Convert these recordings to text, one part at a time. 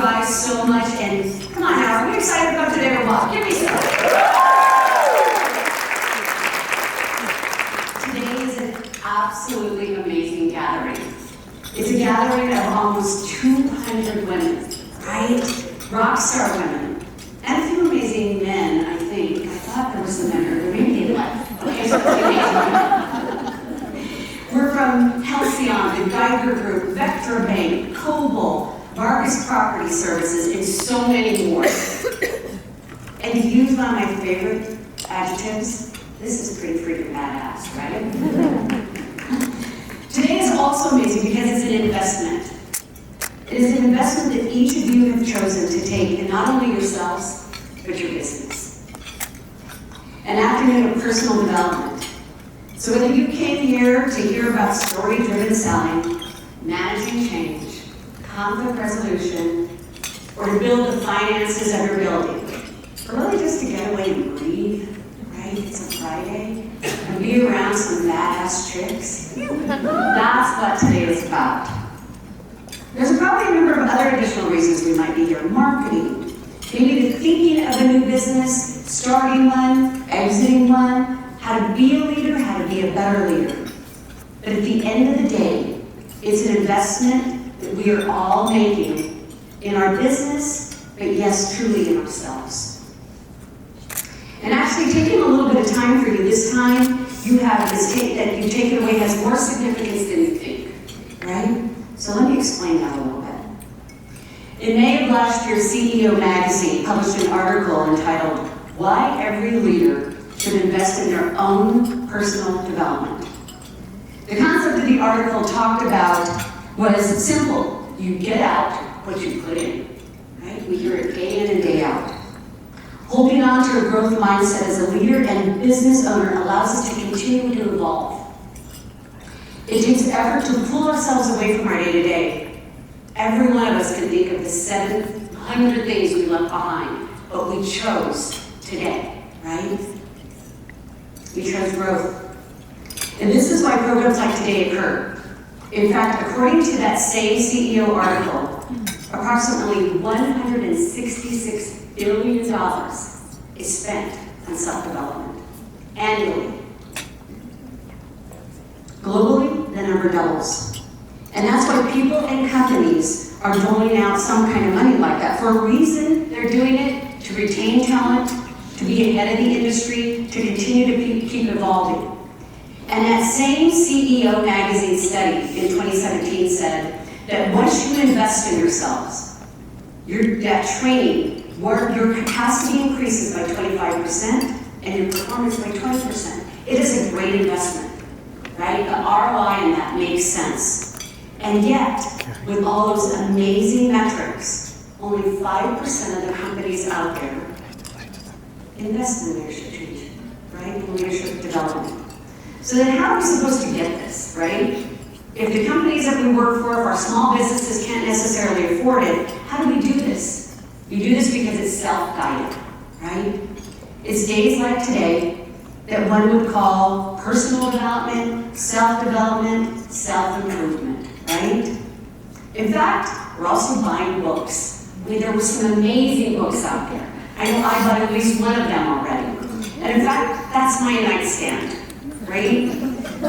guys so much, and come on now, are we excited about today or what? Give me some. Today is an absolutely amazing gathering. It's a gathering of almost 200 women, right? Rock star women. And a few amazing men, I think. I thought there was some men here, but maybe they left. Okay, so we're from Halcyon, the Geiger Group, Vector Bank, Coble, Marcus Property Services, and so many more. And to use one of my favorite adjectives, this is pretty freaking badass, right? Today is also amazing because it's an investment. It is an investment that each of you have chosen to take in not only yourselves, but your business. An afternoon of personal development. So whether you came here to hear about story-driven selling, managing change, conflict resolution, or to build the finances of your building, or really just to get away and breathe, right? It's a Friday, and be around some badass chicks, that's what today is about. There's probably a number of other additional reasons we might be here. Marketing, maybe the thinking of a new business, starting one, exiting one, how to be a leader, how to be a better leader. But at the end of the day, it's an investment that we are all making in our business, but yes, truly in ourselves. And actually taking a little bit of time for you this time, you have this that you've taken away has more significance than you think, right? So let me explain that a little bit. In May of last year, CEO Magazine published an article entitled, "Why Every Leader Should Invest in Their Own Personal Development." The concept of the article talked about was simple. You get out what you put in, right? We hear it day in and day out. Holding on to a growth mindset as a leader and business owner allows us to continue to evolve. It takes effort to pull ourselves away from our day-to-day. Every one of us can think of the 700 things we left behind, but we chose today, right? We chose growth. And this is why programs like today occur. In fact, according to that same CEO article, approximately $166 billion is spent on self-development annually. Globally, the number doubles. And that's why people and companies are doling out some kind of money like that. For a reason, they're doing it to retain talent, to be ahead of the industry, to continue to keep evolving. And that same CEO Magazine study in 2017 said that once you invest in yourselves, that training, your capacity increases by 25% and your performance by 20%. It is a great investment, right? The ROI in that makes sense. And yet, with all those amazing metrics, only 5% of the companies out there invest in leadership change, right? In leadership development. So then how are we supposed to get this, right? If the companies that we work for, if our small businesses can't necessarily afford it, how do we do this? We do this because it's self-guided, right? It's days like today that one would call personal development, self-development, self-improvement, right? In fact, we're also buying books. I mean, there were some amazing books out there. I know I bought at least one of them already. And in fact, that's my nightstand, right?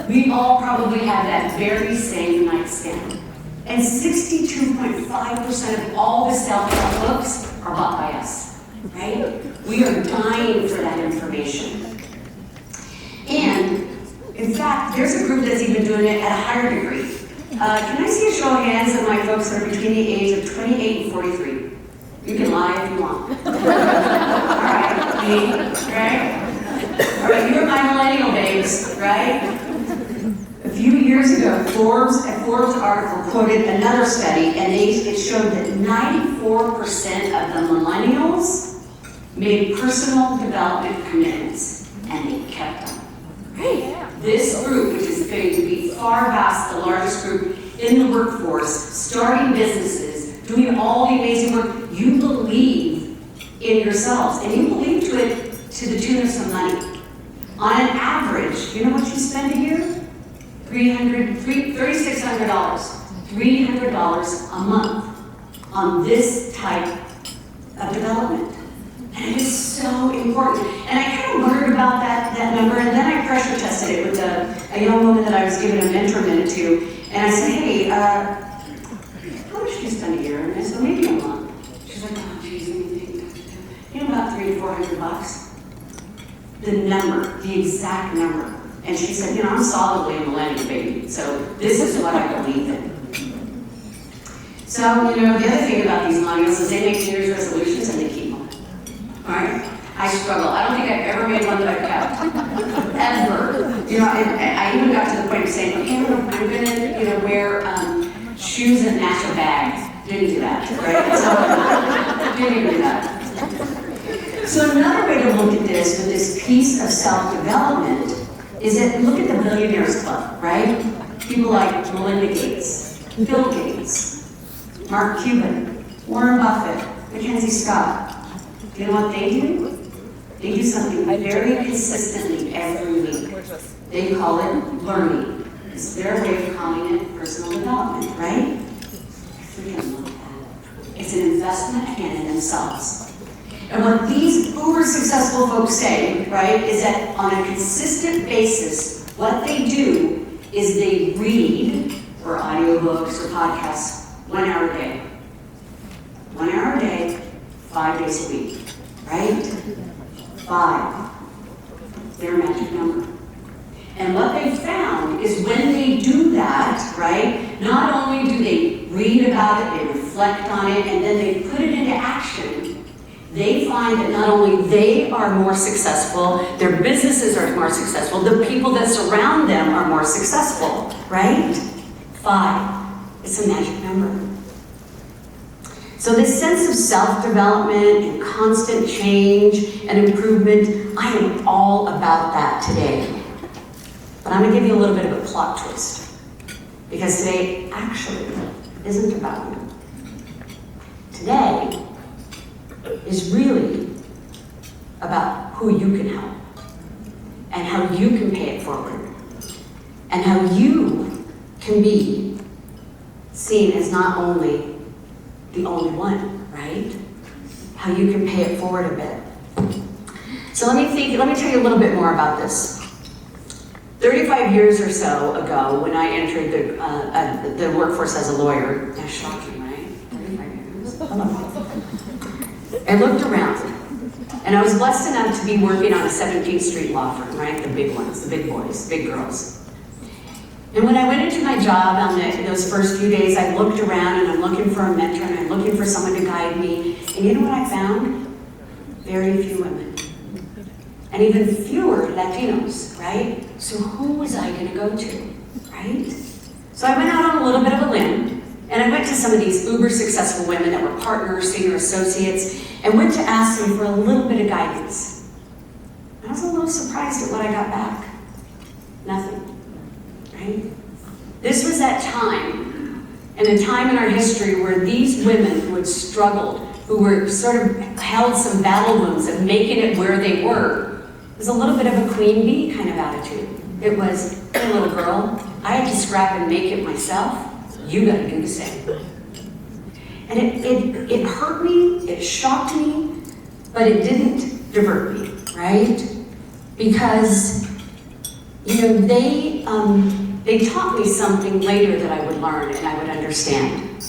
We all probably have that very same nightstand. And 62.5% of all the self-help books are bought by us, right? We are dying for that information. And in fact, there's a group that's even doing it at a higher degree. Can I see a show of hands of my folks that are between the age of 28 and 43? You can lie if you want. All right, me, right? All right, you're my millennial babes, right? A few years ago, a Forbes article quoted another study, and it showed that 94% of the millennials made personal development commitments, and they kept them. Right? This group, which is going to be far past the largest group in the workforce, starting businesses, doing all the amazing work, you believe in yourselves, and you believe to it to the tune of some money. On an average, you know what you spend a year? $3,600. $300 a month on this type of development. And it is so important. And I kind of wondered about that number, and then I pressure tested it with a young woman that I was giving a mentorment to, and I said, hey, how much do you spend a year? And I said, maybe a month. She's like, oh, geez, let me think. About $300 to $400. The number, the exact number. And she said, I'm solidly a millennial baby, so this is what I believe in. So, the other thing about these millennials is they make New Year's resolutions and they keep them. All right? I struggle. I don't think I've ever made one that I've kept. Ever. I even got to the point of saying, okay, I'm going to wear shoes that match a bag. Didn't do that, right? So, didn't even do that. So another way to look at this with this piece of self-development is that look at the Billionaires Club, right? People like Melinda Gates, Bill Gates, Mark Cuban, Warren Buffett, Mackenzie Scott. You know what they do? They do something very consistently every week. They call it learning. It's their way of calling it personal development, right? I freaking love that. It's an investment in themselves. And what these uber successful folks say, right, is that on a consistent basis, what they do is they read, or audiobooks or podcasts, 1 hour a day. 1 hour a day, 5 days a week, right? 5. Their magic number. And what they found is when they do that, right, not only do they read about it, they reflect on it, and then they put it into action, they find that not only they are more successful, their businesses are more successful, the people that surround them are more successful, right? 5. It's a magic number. So this sense of self-development and constant change and improvement, I am all about that today. But I'm going to give you a little bit of a plot twist. Because today actually isn't about you. Today is really about who you can help and how you can pay it forward and how you can be seen as not only the only one, right? How you can pay it forward a bit. So let me tell you a little bit more about this. 35 years or so ago, when I entered the workforce as a lawyer, that's shocking, right? 35 years. I looked around, and I was blessed enough to be working on a 17th Street law firm, right? The big ones, the big boys, big girls. And when I went into my job on those first few days, I looked around and I'm looking for a mentor and I'm looking for someone to guide me. And you know what I found? Very few women. And even fewer Latinos, right? So who was I going to go to, right? So I went out on a little bit of a limb, and I went to some of these uber successful women that were partners, senior associates, and went to ask them for a little bit of guidance. And I was a little surprised at what I got back. Nothing, right? This was that time, and a time in our history where these women who had struggled, who were sort of held some battle wounds of making it where they were, it was a little bit of a queen bee kind of attitude. It was, hey little girl, I had to scrap and make it myself. You gotta do the same. And it hurt me, it shocked me, but it didn't divert me, right? Because, they taught me something later that I would learn and I would understand.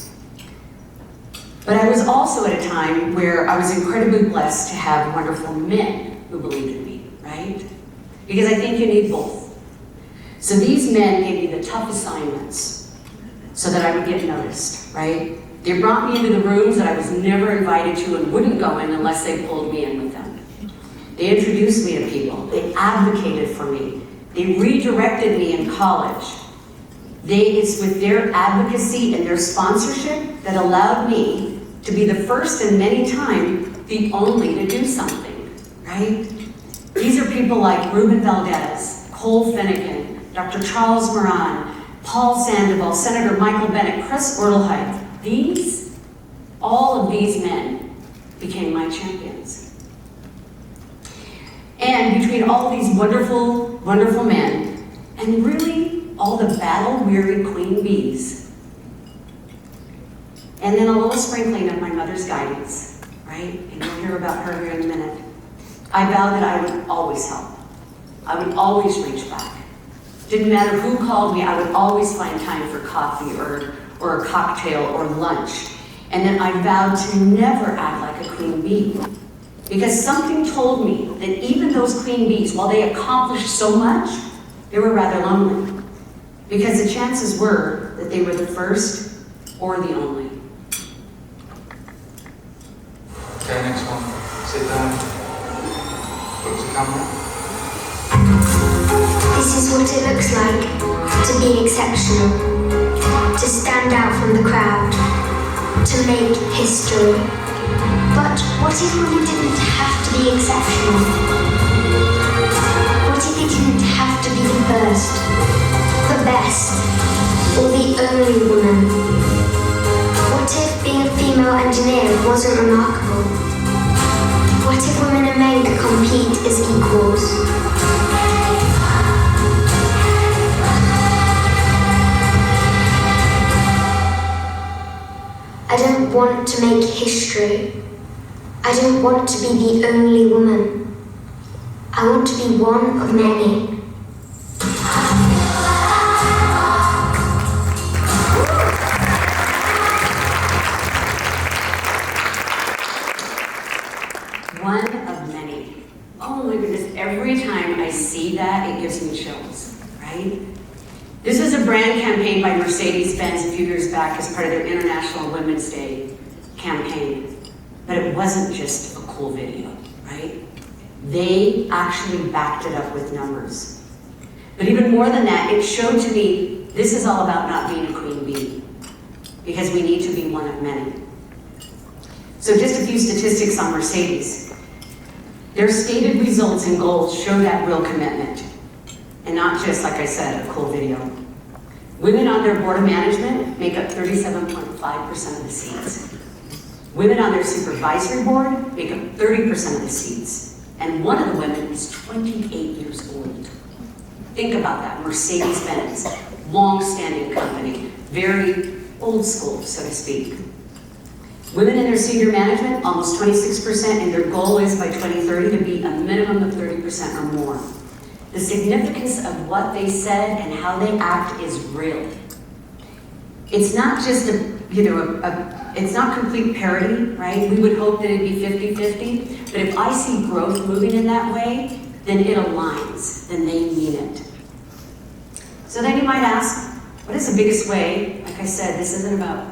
But I was also at a time where I was incredibly blessed to have wonderful men who believed in me, right? Because I think you need both. So these men gave me the tough assignments so that I would get noticed, right? They brought me into the rooms that I was never invited to and wouldn't go in unless they pulled me in with them. They introduced me to people. They advocated for me. They redirected me in college. It's with their advocacy and their sponsorship that allowed me to be the first and many times the only to do something, right? These are people like Ruben Valdez, Cole Finnegan, Dr. Charles Moran, Paul Sandoval, Senator Michael Bennett, Chris Orlehite. All of these men became my champions. And between all these wonderful, wonderful men, and really all the battle-weary queen bees, And then a little sprinkling of my mother's guidance, right? And you'll hear about her here in a minute. I vowed that I would always help. I would always reach back. Didn't matter who called me, I would always find time for coffee or a cocktail or lunch. And then I vowed to never act like a queen bee. Because something told me that even those queen bees, while they accomplished so much, they were rather lonely. Because the chances were that they were the first or the only. Okay, next one. Sit down. Look to camera. This is what it looks like to be exceptional, to stand out from the crowd, to make history. But what if women didn't have to be exceptional? What if they didn't have to be the first, the best, or the only woman? What if being a female engineer wasn't remarkable? What if women and men could compete as equals? I don't want to make history. I don't want to be the only woman. I want to be one of many. One of many. Oh my goodness, every time I see that, it gives me chills, right? This was a brand campaign by Mercedes-Benz a few years back as part of their International Women's Day campaign. But it wasn't just a cool video, right? They actually backed it up with numbers. But even more than that, it showed to me this is all about not being a queen bee, because we need to be one of many. So just a few statistics on Mercedes. Their stated results and goals show that real commitment, and not just, like I said, a cool video. Women on their board of management make up 37.5% of the seats. Women on their supervisory board make up 30% of the seats. And one of the women is 28 years old. Think about that, Mercedes-Benz, long-standing company, very old school, so to speak. Women in their senior management, almost 26%, and their goal is by 2030 to be a minimum of 30% or more. The significance of what they said and how they act is real. It's not just it's not complete parity, right? We would hope that it'd be 50-50, but if I see growth moving in that way, then it aligns, then they mean it. So then you might ask, what is the biggest way? Like I said, this isn't about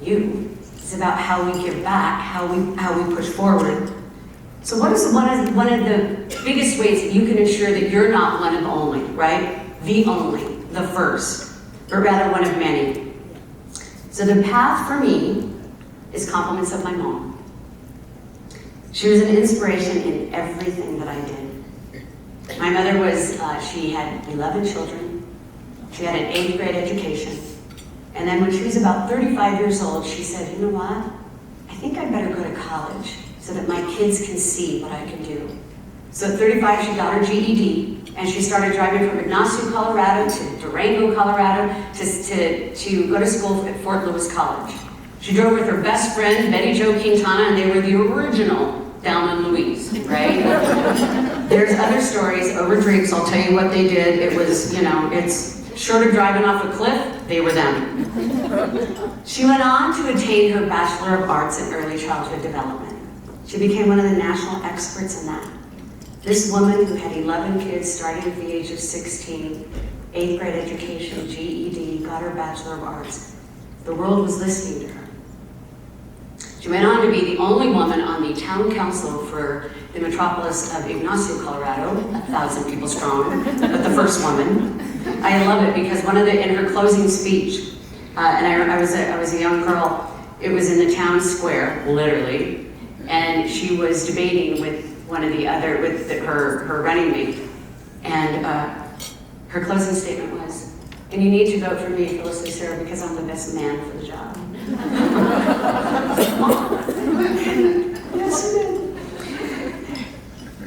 you. It's about how we give back, how we push forward. So what is one of the biggest ways that you can ensure that you're not one of only, right? The only, the first, but rather one of many. So the path for me is compliments of my mom. She was an inspiration in everything that I did. My mother was, she had 11 children. She had an 8th grade education. And then when she was about 35 years old, she said, you know what? I think I better go to college so that my kids can see what I can do. So at 35, she got her GED, and she started driving from Ignacio, Colorado to Durango, Colorado to go to school at Fort Lewis College. She drove with her best friend, Betty Jo Quintana, and they were the original Thelma and Louise, right? There's other stories over drinks. I'll tell you what they did. It was, it's short of driving off a cliff, they were them. She went on to attain her Bachelor of Arts in Early Childhood Development. She became one of the national experts in that. This woman who had 11 kids starting at the age of 16, 8th grade education, GED, got her Bachelor of Arts. The world was listening to her. She went on to be the only woman on the town council for the metropolis of Ignacio, Colorado, 1,000 people strong, but the first woman. I love it because in her closing speech, and I was a young girl, it was in the town square, literally, and she was debating with her running mate, and her closing statement was, and you need to vote for me, Phyllis Lucero, because I'm the best man for the job. Yes, it is.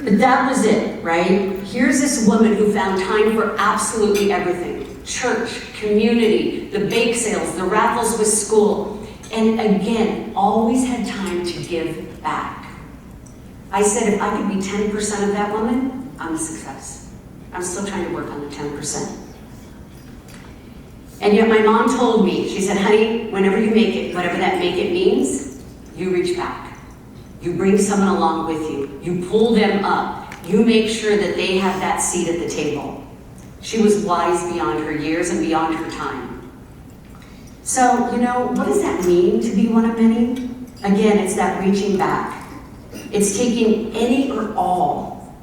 But that was it, right? Here's this woman who found time for absolutely everything. Church, community, the bake sales, the raffles with school. And again, always had time to give back. I said, if I could be 10% of that woman, I'm a success. I'm still trying to work on the 10%. And yet my mom told me, she said, honey, whenever you make it, whatever that make it means, you reach back. You bring someone along with you. You pull them up. You make sure that they have that seat at the table. She was wise beyond her years and beyond her time. So, you know, what does that mean to be one of many? Again, it's that reaching back. It's taking any or all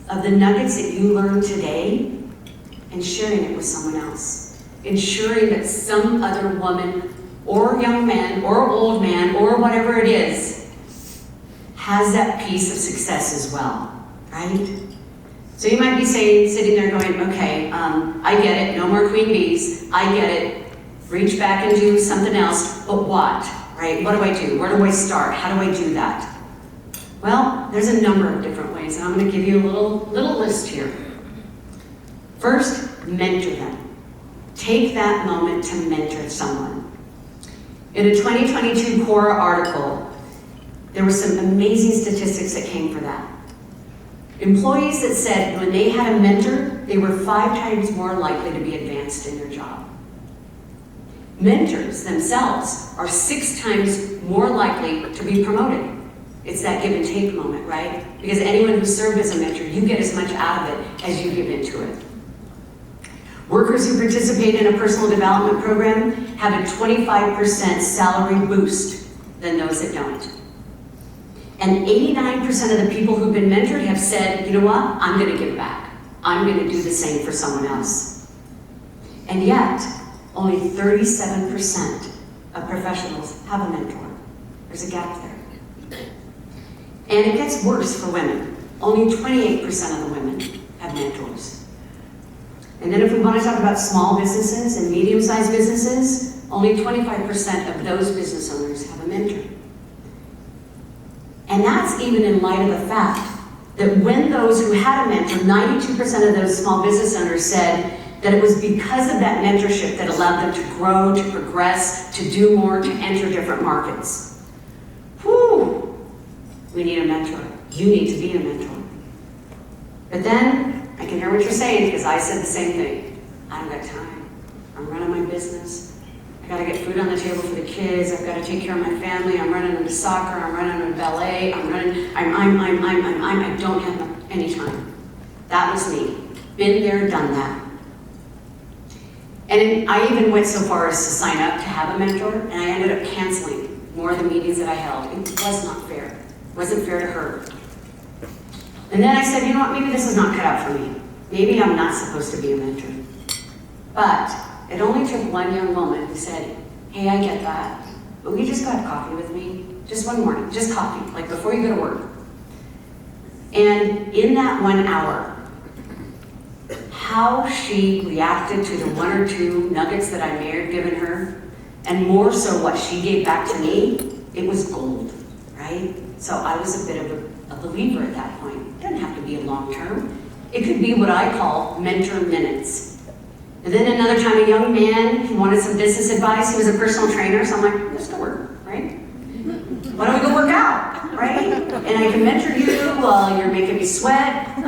of the nuggets that you learned today and sharing it with someone else. Ensuring that some other woman or young man or old man or whatever it is has that piece of success as well, right? So you might be sitting there going, okay, I get it, no more queen bees, I get it, reach back and do something else, but what, right? What do I do? Where do I start? How do I do that? Well, there's a number of different ways, and I'm going to give you a little list here. First, mentor them. Take that moment to mentor someone. In a 2022 Quora article, there were some amazing statistics that came for that. Employees that said when they had a mentor, they were 5 times more likely to be advanced in their job. Mentors themselves are 6 times more likely to be promoted. It's that give and take moment, right? Because anyone who served as a mentor, you get as much out of it as you give into it. Workers who participate in a personal development program have a 25% salary boost than those that don't. And 89% of the people who've been mentored have said, you know what, I'm going to give back. I'm going to do the same for someone else. And yet, only 37% of professionals have a mentor. There's a gap there. And it gets worse for women. Only 28% of the women have mentors. And then if we want to talk about small businesses and medium-sized businesses, only 25% of those business owners have a mentor. And that's even in light of the fact that when those who had a mentor, 92% of those small business owners said that it was because of that mentorship that allowed them to grow, to progress, to do more, to enter different markets. Whew! We need a mentor. You need to be a mentor. But then, I can hear what you're saying, because I said the same thing. I don't got time. I'm running my business. I gotta get food on the table for the kids. I've gotta take care of my family. I'm running them to soccer. I'm running them to ballet. I don't have any time. That was me. Been there, done that. And I even went so far as to sign up to have a mentor, and I ended up canceling more of the meetings that I held. It was not fair. It wasn't fair to her. And then I said, you know what, maybe this is not cut out for me. Maybe I'm not supposed to be a mentor. But it only took one young woman who said, hey, I get that, but will you just go have coffee with me? Just one morning, just coffee, like before you go to work. And in that 1 hour, how she reacted to the 1 or 2 nuggets that I may have given her, and more so what she gave back to me, it was gold, right? So I was a bit of a believer at that point. It doesn't have to be a long term. It could be what I call mentor minutes. And then another time, a young man, he wanted some business advice. He was a personal trainer, so I'm like, let's go work, right? Why don't we go work out, right? And I can mentor you while you're making me sweat, you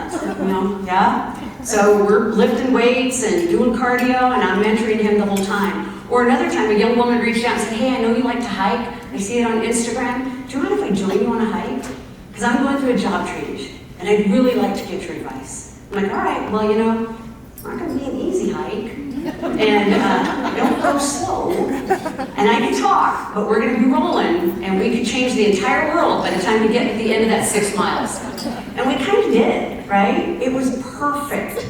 know, yeah? So we're lifting weights and doing cardio, and I'm mentoring him the whole time. Or another time, a young woman reached out and said, hey, I know you like to hike. I see it on Instagram. Do you mind if I join you on a hike? Because I'm going through a job change, and I'd really like to get your advice. I'm like, all right, well, you know, it's not going to be an easy hike, and don't go slow, and I can talk, but we're going to be rolling, and we could change the entire world by the time we get to the end of that 6 miles. And we kind of did, right? It was perfect.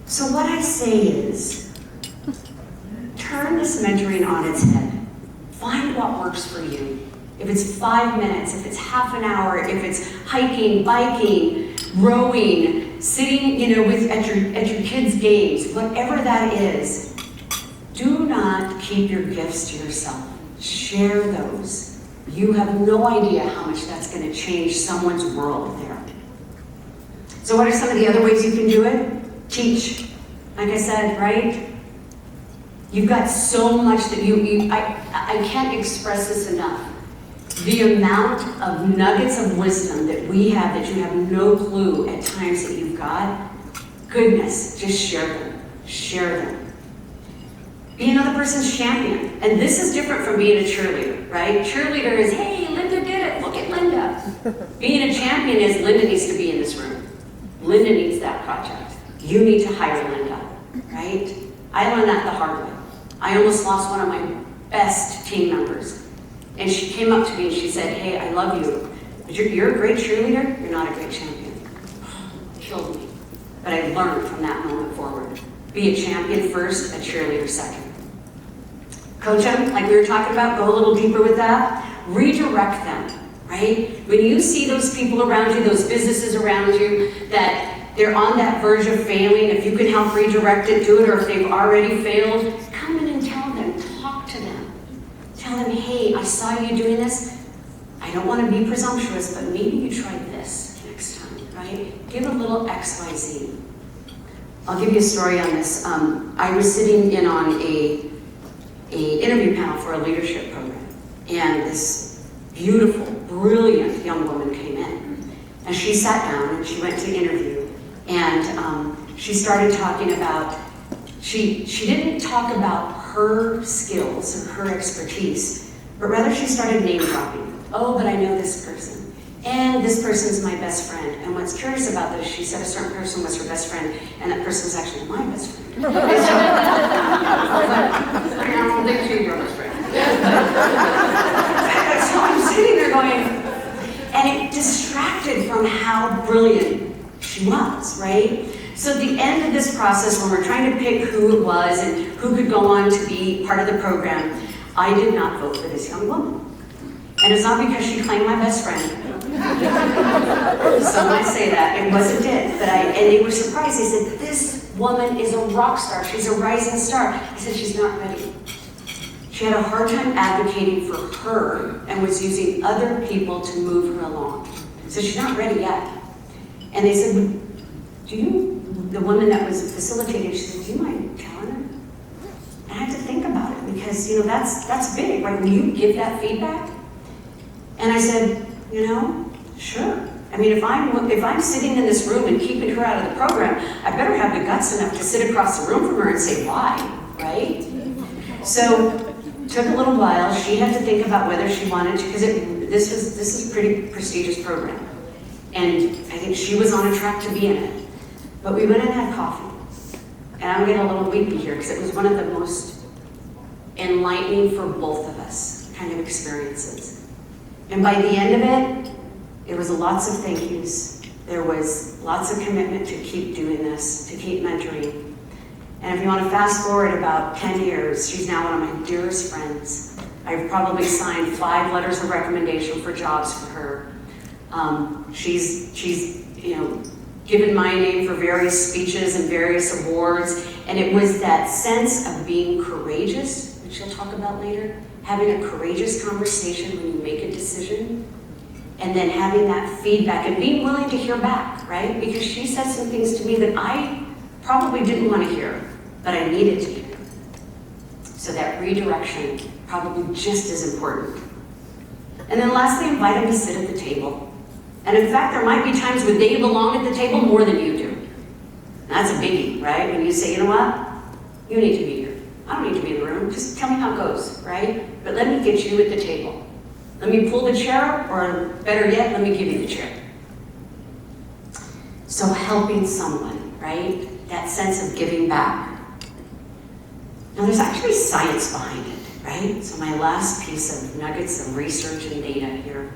So what I say is, turn this mentoring on its head. Find what works for you. If it's 5 minutes, if it's half an hour, if it's hiking, biking, rowing, sitting, you know, at your kids' games, whatever that is, do not keep your gifts to yourself. Share those. You have no idea how much that's going to change someone's world there. So what are some of the other ways you can do it? Teach. Like I said, right? You've got so much that I can't express this enough. The amount of nuggets of wisdom that we have that you have no clue at times that you've got, goodness, just share them. Share them. Be another person's champion. And this is different from being a cheerleader, right? Cheerleader is, hey, Linda did it. Look at Linda. Being a champion is, Linda needs to be in this room. Linda needs that project. You need to hire Linda, right? I learned that the hard way. I almost lost one of my best team members. And she came up to me and she said, hey, I love you, but you're a great cheerleader, you're not a great champion. Killed me. But I learned from that moment forward. Be a champion first, a cheerleader second. Coach them, like we were talking about, go a little deeper with that. Redirect them, right? When you see those people around you, those businesses around you, that they're on that verge of failing, if you can help redirect it, do it, or if they've already failed, come in and tell them, talk to them. Tell them, hey, I saw you doing this. I don't want to be presumptuous, but maybe you try this next time, right? Give a little XYZ. I'll give you a story on this. I was sitting in on a interview panel for a leadership program, and this beautiful, brilliant young woman came in, and she sat down and she went to interview, and she started talking about, she didn't talk about her skills or her expertise, but rather she started name dropping. Oh, but I know this person. And this person's my best friend. And what's curious about this, she said a certain person was her best friend, and that person was actually my best friend. I don't think she's your best friend. So I'm sitting there going, and it distracted from how brilliant she was, right? So at the end of this process, when we're trying to pick who it was and who could go on to be part of the program, I did not vote for this young woman. And it's not because she claimed my best friend. Some might say that, it wasn't it. And they were surprised. They said, this woman is a rock star. She's a rising star. I said, she's not ready. She had a hard time advocating for her and was using other people to move her along. So she's not ready yet. And they said, the woman that was facilitating, she said, do you mind telling her? And I had to think about it because, that's big, right? Will you give that feedback? And I said, sure. I mean, if I'm sitting in this room and keeping her out of the program, I better have the guts enough to sit across the room from her and say why, right? So it took a little while. She had to think about whether she wanted to, because this is a pretty prestigious program. And I think she was on a track to be in it. But we went and had coffee. And I'm getting a little weepy here because it was one of the most enlightening for both of us kind of experiences. And by the end of it, there was lots of thank yous. There was lots of commitment to keep doing this, to keep mentoring. And if you want to fast forward about 10 years, she's now one of my dearest friends. I've probably signed 5 letters of recommendation for jobs for her. She's given my name for various speeches and various awards, and it was that sense of being courageous, which she'll talk about later, having a courageous conversation when you make a decision, and then having that feedback and being willing to hear back, right? Because she said some things to me that I probably didn't want to hear, but I needed to hear. So that redirection, probably just as important. And then lastly, invite them to sit at the table. And in fact, there might be times when they belong at the table more than you do. And that's a biggie, right? When you say, you know what? You need to be here. I don't need to be in the room. Just tell me how it goes, right? But let me get you at the table. Let me pull the chair up, or better yet, let me give you the chair. So helping someone, right? That sense of giving back. Now there's actually science behind it, right? So my last piece of nuggets of research and data here.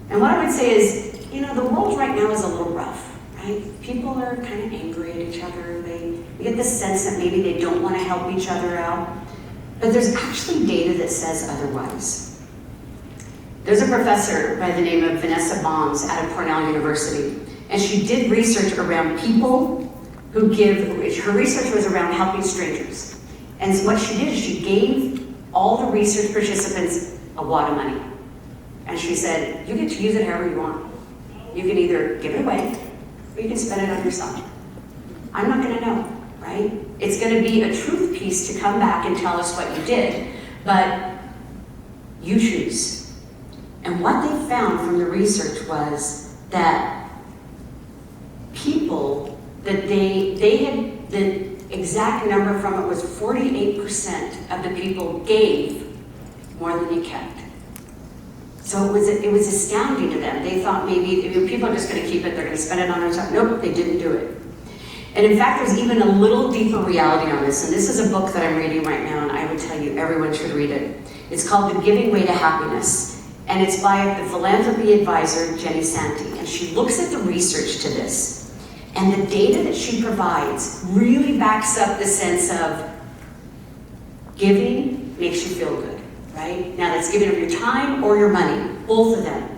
And what I would say is, the world right now is a little rough, right? People are kind of angry at each other. They get the sense that maybe they don't want to help each other out. But there's actually data that says otherwise. There's a professor by the name of Vanessa Bombs out of Cornell University, and she did research around people who her research was around helping strangers. And so what she did is she gave all the research participants a wad of money. And she said, you get to use it however you want. You can either give it away, or you can spend it on yourself. I'm not gonna know, right? It's going to be a truth piece to come back and tell us what you did, but you choose. And what they found from the research was that people, that they had, the exact number from it was 48% of the people gave more than you kept. So it was astounding to them. They thought maybe people are just going to keep it, they're going to spend it on themselves. Nope, they didn't do it. And in fact, there's even a little deeper reality on this. And this is a book that I'm reading right now, and I would tell you everyone should read it. It's called The Giving Way to Happiness. And it's by the philanthropy advisor, Jenny Santee. And she looks at the research to this. And the data that she provides really backs up the sense of giving makes you feel good, right? Now that's giving of your time or your money, both of them.